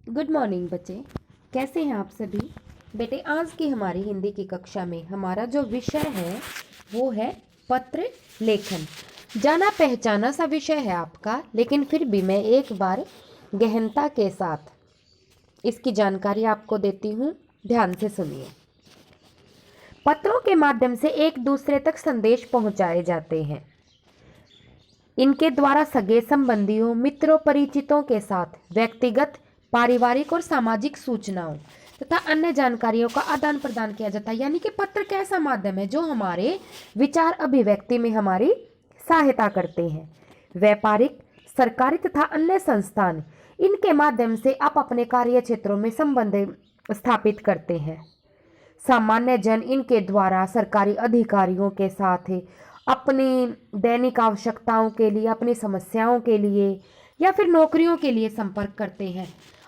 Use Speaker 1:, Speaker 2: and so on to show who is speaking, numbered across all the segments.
Speaker 1: Good morning बच्चे, कैसे हैं आप सभी। बेटे, आज की हमारी हिंदी की कक्षा में हमारा जो विषय है वो है पत्र लेखन। जाना पहचाना सा विषय है आपका, लेकिन फिर भी मैं एक बार गहनता के साथ इसकी जानकारी आपको देती हूँ। ध्यान से सुनिए। पत्रों के माध्यम से एक दूसरे तक संदेश पहुंचाए जाते हैं। इनके द्वारा सगे संबंधियों, मित्रों, परिचितों के साथ व्यक्तिगत, पारिवारिक और सामाजिक सूचनाओं तथा अन्य जानकारियों का आदान प्रदान किया जाता है। यानी कि पत्र कैसा माध्यम है जो हमारे विचार अभिव्यक्ति में हमारी सहायता करते हैं। व्यापारिक, सरकारी तथा अन्य संस्थान इनके माध्यम से आप अपने कार्य क्षेत्रों में संबंध स्थापित करते हैं। सामान्य जन इनके द्वारा सरकारी अधिकारियों के साथ अपनी दैनिक आवश्यकताओं के लिए, अपनी समस्याओं के लिए या फिर नौकरियों के लिए संपर्क करते हैं।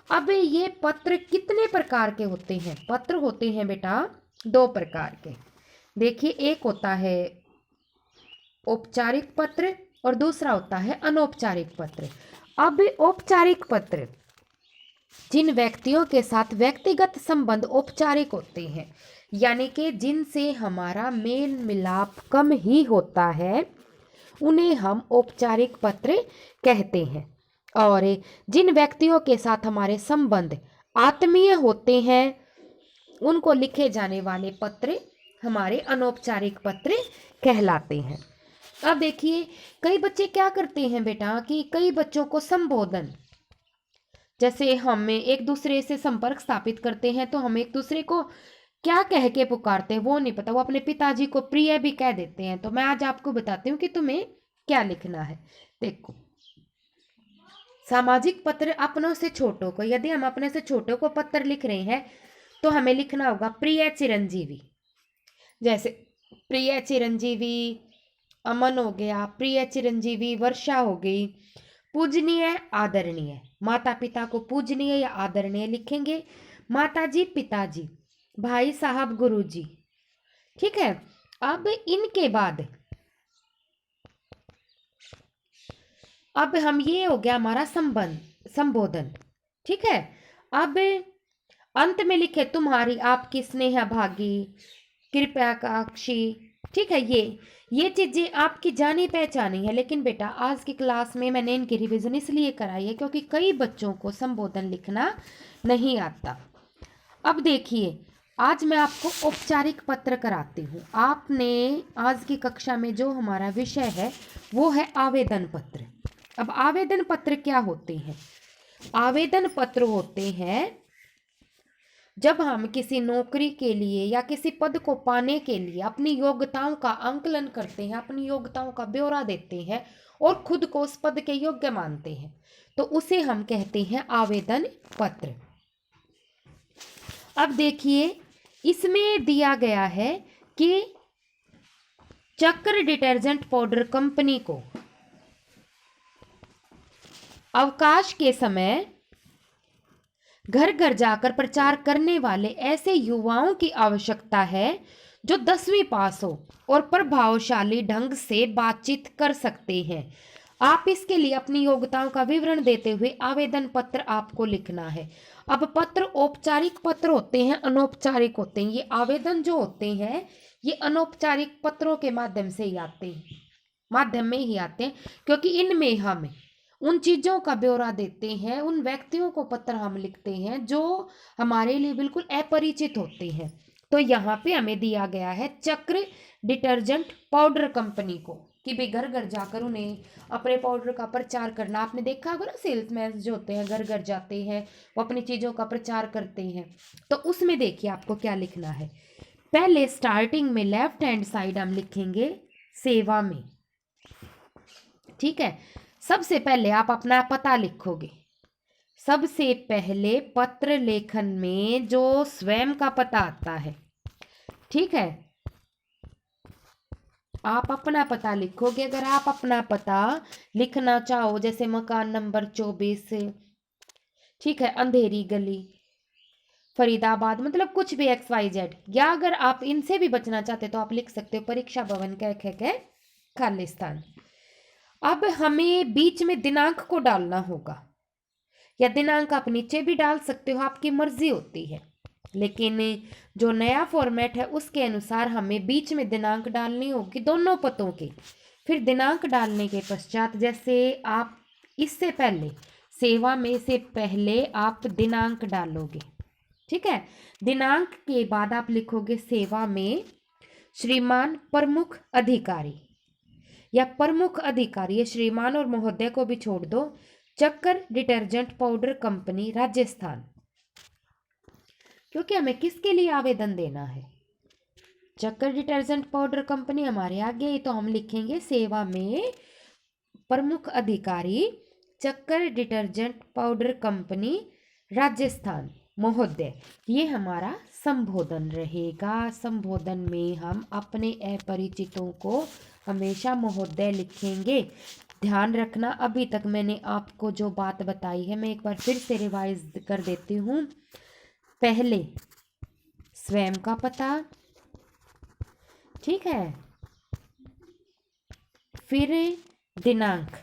Speaker 1: अब ये पत्र कितने प्रकार के होते हैं? पत्र होते हैं बेटा दो प्रकार के। देखिए, एक होता है औपचारिक पत्र और दूसरा होता है अनौपचारिक पत्र। अब औपचारिक पत्र जिन व्यक्तियों के साथ व्यक्तिगत संबंध औपचारिक होते हैं, यानी कि जिनसे हमारा मेल मिलाप कम ही होता है, उन्हें हम औपचारिक पत्र कहते हैं। और जिन व्यक्तियों के साथ हमारे संबंध आत्मीय होते हैं, उनको लिखे जाने वाले पत्र हमारे अनौपचारिक पत्र कहलाते हैं। अब देखिए, कई बच्चे क्या करते हैं बेटा कि कई बच्चों को संबोधन, जैसे हम एक दूसरे से संपर्क स्थापित करते हैं तो हम एक दूसरे को क्या कह के पुकारते हैं वो नहीं पता। वो अपने पिताजी को प्रिय भी कह देते हैं। तो मैं आज आपको बताती हूँ कि तुम्हें क्या लिखना है। देखो, सामाजिक पत्र अपनों से छोटों को, यदि हम अपने से छोटों को पत्र लिख रहे हैं तो हमें लिखना होगा प्रिय चिरंजीवी। जैसे प्रिय चिरंजीवी अमन हो गया, प्रिय चिरंजीवी वर्षा हो गई। पूजनीय, आदरणीय, माता पिता को पूजनीय या आदरणीय लिखेंगे। माताजी, पिताजी, भाई साहब, गुरुजी। ठीक है। अब इनके बाद अब हम, ये हो गया हमारा संबोधन। ठीक है। अब अंत में लिखे तुम्हारी, आपकी स्नेह भागी, कृपया काक्षी। ठीक है। ये चीजें आपकी जानी पहचानी है। लेकिन बेटा, आज की क्लास में मैंने इनकी रिवीजन इसलिए कराई है क्योंकि कई बच्चों को संबोधन लिखना नहीं आता। अब देखिए, आज मैं आपको औपचारिक पत्र कराती हूँ। आपने आज की कक्षा में जो हमारा विषय है वो है आवेदन पत्र। अब आवेदन पत्र क्या होते हैं? आवेदन पत्र होते हैं जब हम किसी नौकरी के लिए या किसी पद को पाने के लिए अपनी योग्यताओं का आंकलन करते हैं, अपनी योग्यताओं का ब्यौरा देते हैं और खुद को उस पद के योग्य मानते हैं, तो उसे हम कहते हैं आवेदन पत्र। अब देखिए, इसमें दिया गया है कि चक्र डिटर्जेंट पाउडर कंपनी को अवकाश के समय घर घर जाकर प्रचार करने वाले ऐसे युवाओं की आवश्यकता है जो 10वीं पास हो और प्रभावशाली ढंग से बातचीत कर सकते हैं। आप इसके लिए अपनी योग्यताओं का विवरण देते हुए आवेदन पत्र आपको लिखना है। अब पत्र औपचारिक पत्र होते हैं, अनौपचारिक होते हैं। ये आवेदन जो होते हैं ये अनौपचारिक पत्रों के माध्यम से ही आते हैं, माध्यम में ही आते हैं, क्योंकि इनमें हम उन चीज़ों का ब्यौरा देते हैं, उन व्यक्तियों को पत्र हम लिखते हैं जो हमारे लिए बिल्कुल अपरिचित होते हैं। तो यहाँ पे हमें दिया गया है चक्र डिटर्जेंट पाउडर कंपनी को कि भाई घर घर जाकर उन्हें अपने पाउडर का प्रचार करना। आपने देखा होगा ना, सेल्समैन जो होते हैं घर घर जाते हैं, वो अपनी चीज़ों का प्रचार करते हैं। तो उसमें देखिए आपको क्या लिखना है। पहले स्टार्टिंग में लेफ्ट हैंड साइड हम लिखेंगे सेवा में। ठीक है। सबसे पहले आप अपना पता लिखोगे। सबसे पहले पत्र लेखन में जो स्वयं का पता आता है, ठीक है, आप अपना पता लिखोगे। अगर आप अपना पता लिखना चाहो, जैसे मकान नंबर 24, ठीक है, अंधेरी गली, फरीदाबाद, मतलब कुछ भी XYZ, या अगर आप इनसे भी बचना चाहते तो आप लिख सकते हो परीक्षा भवन कह खालिस्तान। अब हमें बीच में दिनांक को डालना होगा या दिनांक आप नीचे भी डाल सकते हो, आपकी मर्जी होती है। लेकिन जो नया फॉर्मेट है उसके अनुसार हमें बीच में दिनांक डालनी होगी दोनों पतों की। फिर दिनांक डालने के पश्चात जैसे आप इससे पहले सेवा में से पहले आप दिनांक डालोगे, ठीक है। दिनांक के बाद आप लिखोगे सेवा में श्रीमान प्रमुख अधिकारी या प्रमुख अधिकारी, ये श्रीमान और महोदय को भी छोड़ दो, चक्कर डिटर्जेंट पाउडर कंपनी राजस्थान, क्योंकि हमें किसके लिए आवेदन देना है, चक्कर डिटर्जेंट पाउडर कंपनी हमारे आगे है, तो हम लिखेंगे सेवा में प्रमुख अधिकारी चक्कर डिटर्जेंट पाउडर कंपनी राजस्थान महोदय। ये हमारा संबोधन रहेगा। संबोधन में हम अपने अपरिचितों को हमेशा महोदय लिखेंगे। ध्यान रखना, अभी तक मैंने आपको जो बात बताई है मैं एक बार फिर से रिवाइज कर देती हूँ। पहले स्वयं का पता, ठीक है, फिर दिनांक,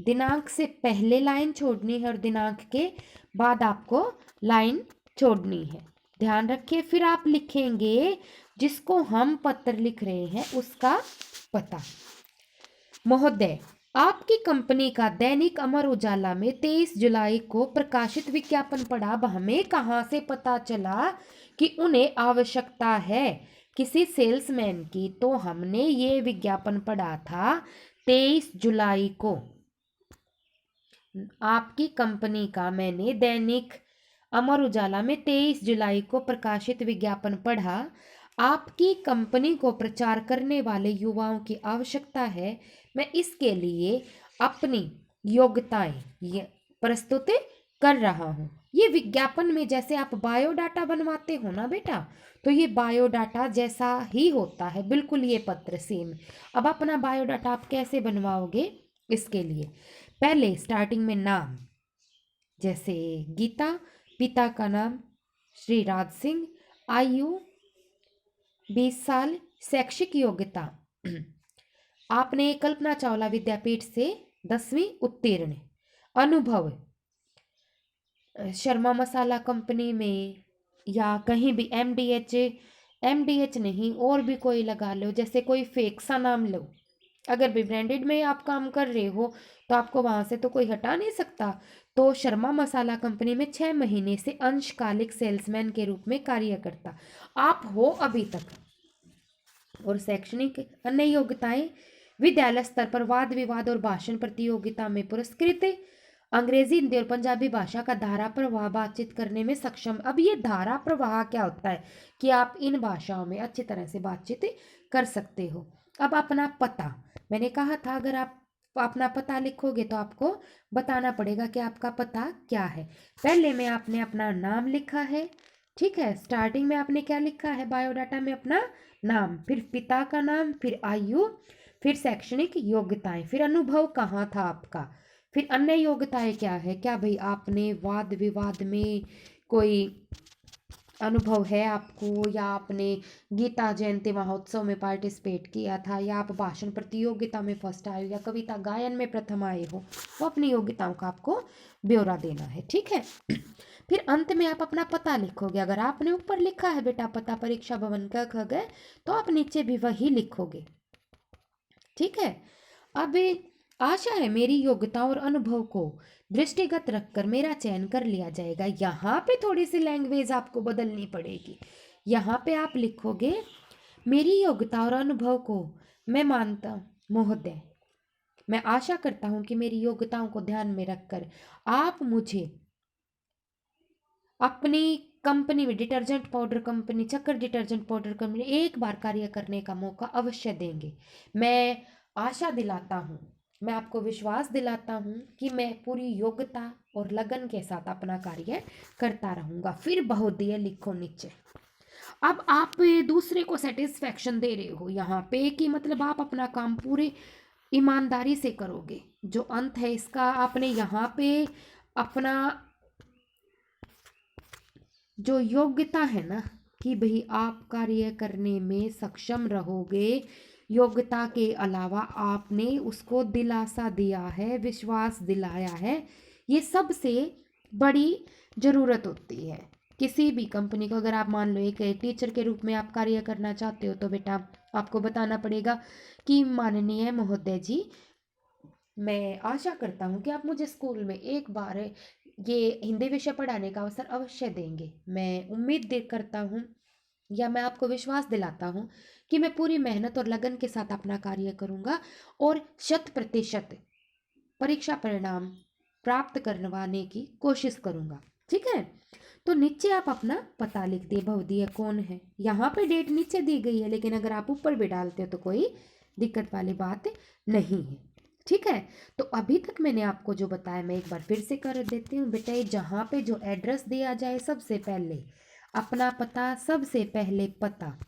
Speaker 1: दिनांक से पहले लाइन छोड़नी है और दिनांक के बाद आपको लाइन छोड़नी है, ध्यान रखिए। फिर आप लिखेंगे जिसको हम पत्र लिख रहे हैं उसका पता। महोदय, आपकी कंपनी का दैनिक अमर उजाला में 23 जुलाई को प्रकाशित विज्ञापन पढ़ा। अब हमें कहाँ से पता चला कि उन्हें आवश्यकता है किसी सेल्समैन की, तो हमने ये विज्ञापन पढ़ा था 23 जुलाई को। आपकी कंपनी का मैंने दैनिक अमर उजाला में 23 जुलाई को प्रकाशित विज्ञापन पढ़ा। आपकी कंपनी को प्रचार करने वाले युवाओं की आवश्यकता है। मैं इसके लिए अपनी योग्यताएं प्रस्तुत कर रहा हूँ। ये विज्ञापन में जैसे आप बायोडाटा बनवाते हो ना बेटा, तो ये बायोडाटा जैसा ही होता है बिल्कुल, ये पत्र सेम। अब अपना बायोडाटा आप कैसे बनवाओगे, इसके लिए पहले स्टार्टिंग में नाम, जैसे गीता, पिता का नाम श्री राज सिंह, आयु 20 साल, शैक्षिक योग्यता आपने कल्पना चावला विद्यापीठ से 10वीं उत्तीर्ण, अनुभव शर्मा मसाला कंपनी में या कहीं भी एमडीएच नहीं और भी कोई लगा लो, जैसे कोई फेक सा नाम लो। अगर भी ब्रांडेड में आप काम कर रहे हो तो आपको वहां से तो कोई हटा नहीं सकता। तो शर्मा मसाला कंपनी में 6 महीने से अंशकालिक सेल्समैन के रूप में कार्य करता आप हो अभी तक। और शैक्षणिक अन्य योग्यताएं, विद्यालय स्तर पर वाद विवाद और भाषण प्रतियोगिता में पुरस्कृत, अंग्रेजी, हिंदी और पंजाबी भाषा का धारा प्रवाह बातचीत करने में सक्षम। अब ये धारा प्रवाह क्या होता है कि आप इन भाषाओं में अच्छी तरह से बातचीत कर सकते हो। अब अपना पता, मैंने कहा था अगर आप अपना पता लिखोगे तो आपको बताना पड़ेगा कि आपका पता क्या है। पहले में आपने अपना नाम लिखा है, ठीक है, स्टार्टिंग में आपने क्या लिखा है बायोडाटा में, अपना नाम, फिर पिता का नाम, फिर आयु, फिर शैक्षणिक योग्यताएं, फिर अनुभव कहाँ था आपका, फिर अन्य योग्यताएं क्या है, क्या भाई आपने वाद विवाद में कोई अनुभव है आपको, या आपने गीता जयंती महोत्सव में पार्टिसिपेट किया था, या आप भाषण प्रतियोगिता में फर्स्ट आए हो, या कविता गायन में प्रथम आए हो। वो अपनी योग्यताओं का आपको ब्यौरा देना है, ठीक है। फिर अंत में आप अपना पता लिखोगे। अगर आपने ऊपर लिखा है बेटा पता परीक्षा भवन का ख गए, तो आप नीचे भी वही लिखोगे, ठीक है। अब आशा है मेरी योग्यता और अनुभव को दृष्टिगत रखकर मेरा चयन कर लिया जाएगा। यहाँ पे थोड़ी सी लैंग्वेज आपको बदलनी पड़ेगी। यहाँ पे आप लिखोगे मेरी योग्यता और अनुभव को मैं मानता महोदय, मैं आशा करता हूँ कि मेरी योग्यताओं को ध्यान में रखकर आप मुझे अपनी कंपनी में, डिटर्जेंट पाउडर कंपनी, चक्कर डिटर्जेंट पाउडर कंपनी, एक बार कार्य करने का मौका अवश्य देंगे। मैं आशा दिलाता हूँ, मैं आपको विश्वास दिलाता हूँ कि मैं पूरी योग्यता और लगन के साथ अपना कार्य करता रहूँगा। फिर बहुधीय लिखो नीचे। अब आप दूसरे को सेटिस्फेक्शन दे रहे हो यहाँ पे कि मतलब आप अपना काम पूरे ईमानदारी से करोगे। जो अंत है इसका आपने यहाँ पे अपना जो योग्यता है ना कि भाई आप कार्य करने में सक्षम रहोगे, योग्यता के अलावा आपने उसको दिलासा दिया है, विश्वास दिलाया है ये सबसे बड़ी ज़रूरत होती है किसी भी कंपनी को। अगर आप मान लो एक टीचर के रूप में आप कार्य करना चाहते हो तो बेटा आपको बताना पड़ेगा कि माननीय महोदय जी, मैं आशा करता हूँ कि आप मुझे स्कूल में एक बार ये हिंदी विषय पढ़ाने का अवसर अवश्य देंगे। मैं उम्मीद करता हूँ या मैं आपको विश्वास दिलाता हूँ कि मैं पूरी मेहनत और लगन के साथ अपना कार्य करूँगा और 100% परीक्षा परिणाम प्राप्त करवाने की कोशिश करूँगा। ठीक है, तो नीचे आप अपना पता लिख दिए, भवदीय कौन है। यहाँ पे डेट नीचे दी गई है, लेकिन अगर आप ऊपर भी डालते हो तो कोई दिक्कत वाली बात नहीं है। ठीक है, तो अभी तक मैंने आपको जो बताया मैं एक बार फिर से कर देती हूँ बेटा। ये जहाँ पे जो एड्रेस दिया जाए सबसे पहले अपना पता, सबसे पहले पता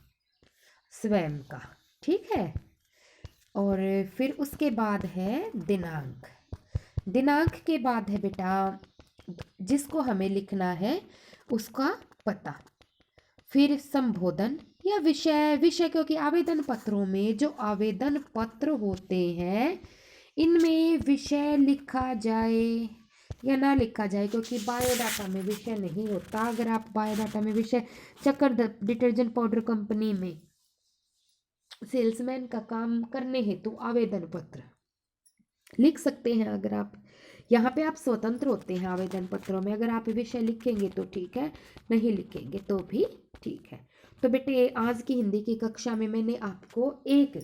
Speaker 1: स्वयं का। ठीक है, और फिर उसके बाद है दिनांक। दिनांक के बाद है बेटा जिसको हमें लिखना है उसका पता, फिर संबोधन या विषय। विषय क्योंकि आवेदन पत्रों में जो आवेदन पत्र होते हैं इनमें विषय लिखा जाए या ना लिखा जाए, क्योंकि बायोडाटा में विषय नहीं होता। अगर आप बायोडाटा में विषय चक्कर डिटर्जेंट पाउडर कंपनी में सेल्समैन का काम करने हेतु आवेदन पत्र लिख सकते हैं। अगर आप यहाँ पे आप स्वतंत्र होते हैं आवेदन पत्रों में, अगर आप विषय लिखेंगे तो ठीक है, नहीं लिखेंगे तो भी ठीक है। तो बेटे आज की हिंदी की कक्षा में मैंने आपको एक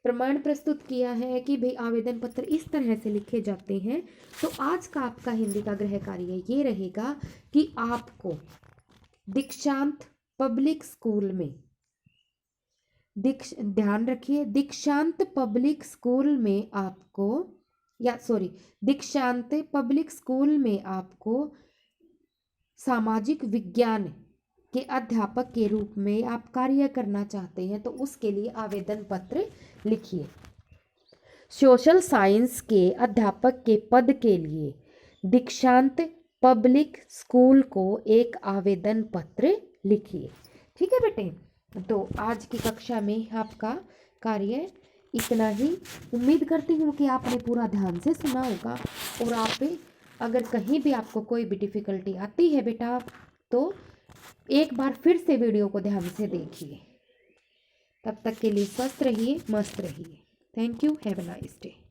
Speaker 1: प्रमाण प्रस्तुत किया है कि भाई आवेदन पत्र इस तरह से लिखे जाते हैं। तो आज का आपका हिंदी का गृह कार्य ये रहेगा कि आपको दीक्षांत पब्लिक स्कूल में ध्यान रखिए, दीक्षांत पब्लिक स्कूल में आपको दीक्षांत पब्लिक स्कूल में आपको सामाजिक विज्ञान के अध्यापक के रूप में आप कार्य करना चाहते हैं तो उसके लिए आवेदन पत्र लिखिए। सोशल साइंस के अध्यापक के पद के लिए दीक्षांत पब्लिक स्कूल को एक आवेदन पत्र लिखिए। ठीक है बेटे, तो आज की कक्षा में आपका कार्य इतना ही। उम्मीद करती हूँ कि आपने पूरा ध्यान से सुना होगा, और आप अगर कहीं भी आपको कोई भी डिफ़िकल्टी आती है बेटा तो एक बार फिर से वीडियो को ध्यान से देखिए। तब तक के लिए स्वस्थ रहिए, मस्त रहिए। Thank you, have a nice day.